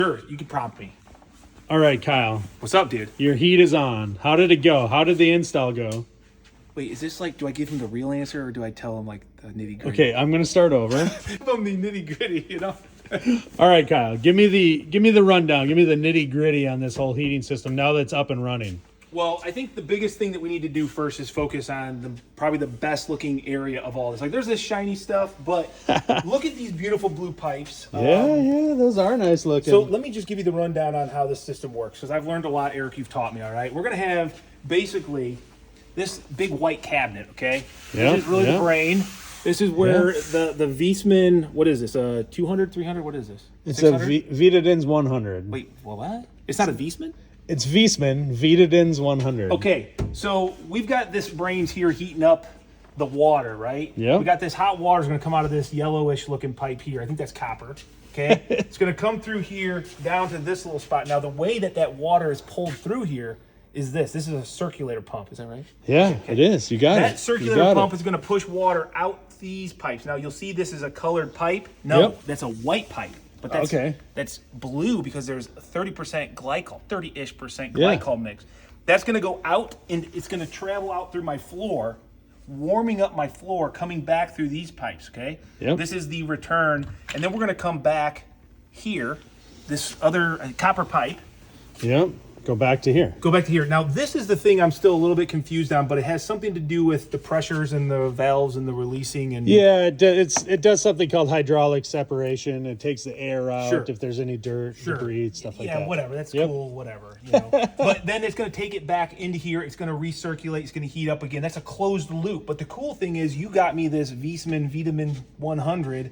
Sure, you can prompt me. All right, Kyle. What's up, dude? Your heat is on. How did it go? How did the install go? Wait, is this like, do I give him the real answer or do I tell him like the nitty gritty? Okay, I'm gonna start over. Give him the nitty gritty, you know? All right, Kyle. Give me the rundown. Give me the nitty gritty on this whole heating system now that it's up and running. Well, I think the biggest thing that we need to do first is focus on probably the best looking area of all this. Like, there's this shiny stuff, but look at these beautiful blue pipes. Yeah, those are nice looking. So let me just give you the rundown on how this system works, because I've learned a lot, Eric. You've taught me, all right? We're going to have basically this big white cabinet, okay? Yeah, This is really the brain. This is where the Viessmann, what is this, 200, 300, what is this? It's 600? a Vitadins 100. Wait, well, what? It's not a Viessmann? It's Viessmann Vitadins 100. Okay, so we've got this brains here heating up the water, right? Yeah. We got this hot water is going to come out of this yellowish looking pipe here. I think that's copper. Okay. It's going to come through here down to this little spot. Now, the way that water is pulled through here is this. This is a circulator pump. Is that right? Yeah, it is. You got it. That circulator pump is going to push water out these pipes. Now, you'll see this is a colored pipe. No, that's a white pipe. But that's blue because there's 30% glycol, 30-ish% glycol mix. That's going to go out and it's going to travel out through my floor, warming up my floor, coming back through these pipes, okay? Yep. This is the return. And then we're going to come back here, this other copper pipe. Yep. Go back to here. Go back to here. Now, this is the thing I'm still a little bit confused on, but it has something to do with the pressures and the valves and the releasing. And yeah, it does something called hydraulic separation. It takes the air out if there's any dirt, debris, stuff like that. Yeah, whatever. That's cool, whatever. You know. But then it's going to take it back into here. It's going to recirculate. It's going to heat up again. That's a closed loop. But the cool thing is you got me this Viessmann 100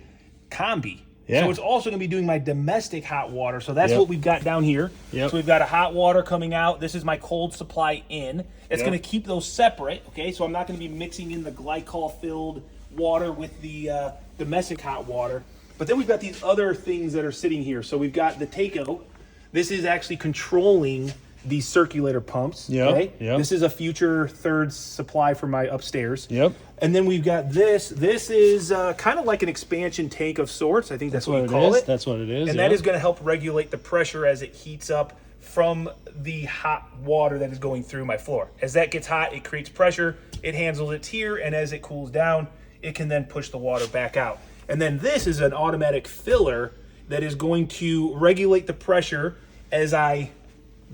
combi. Yeah. So it's also going to be doing my domestic hot water. So that's what we've got down here. Yep. So we've got a hot water coming out. This is my cold supply in. It's going to keep those separate, okay? So I'm not going to be mixing in the glycol-filled water with the domestic hot water. But then we've got these other things that are sitting here. So we've got the Takeo. This is actually controlling these circulator pumps. Okay? This is a future third supply for my upstairs. Yep. And then we've got this. This is kind of like an expansion tank of sorts. I think that's what you call it. That's what it is. And that is going to help regulate the pressure as it heats up from the hot water that is going through my floor. As that gets hot, it creates pressure. It handles it here, and as it cools down, it can then push the water back out. And then this is an automatic filler that is going to regulate the pressure as I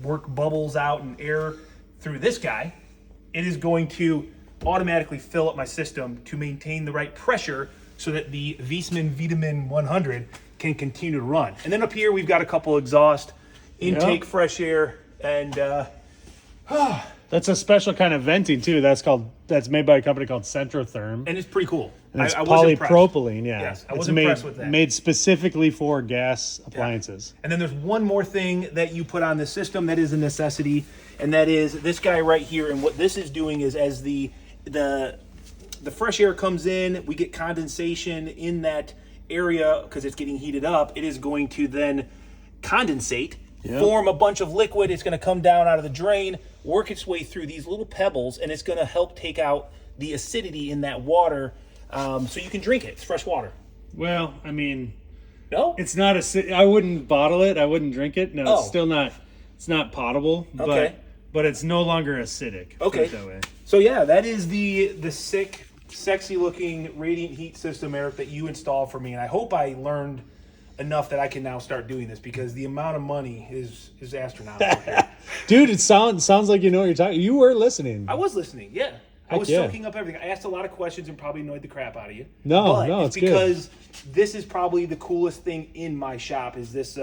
work bubbles out and air through this guy. It is going to automatically fill up my system to maintain the right pressure so that the Viessmann 100 can continue to run. And then up here we've got a couple exhaust, intake fresh air, and that's a special kind of venting too. That's made by a company called Centrotherm. And it's pretty cool. And it's I was polypropylene, Yes, I was impressed with that. Made specifically for gas appliances. And then there's one more thing that you put on the system that is a necessity, and that is this guy right here. And what this is doing is as the fresh air comes in, we get condensation in that area because it's getting heated up. It is going to then condensate, form a bunch of liquid. It's going to come down out of the drain, work its way through these little pebbles, and it's going to help take out the acidity in that water so you can drink it. It's fresh water. Well, I mean, no, it's not I wouldn't bottle it. I wouldn't drink it. No, it's still not. It's not potable. Okay. But it's no longer acidic. Okay. Put it that way. So yeah, that is the sick, sexy looking radiant heat system, Eric, that you installed for me. And I hope I learned enough that I can now start doing this because the amount of money is astronomical here. Dude, it sounds like you know what you're talking. You were listening. I was listening, yeah. I was soaking up everything. I asked a lot of questions and probably annoyed the crap out of you. No, it's because this is probably the coolest thing in my shop is this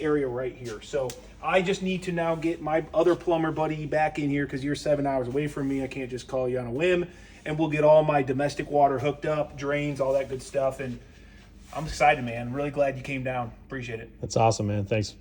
area right here. So I just need to now get my other plumber buddy back in here because you're 7 hours away from me. I can't just call you on a whim. And we'll get all my domestic water hooked up, drains, all that good stuff. And I'm excited, man. I'm really glad you came down. Appreciate it. That's awesome, man. Thanks.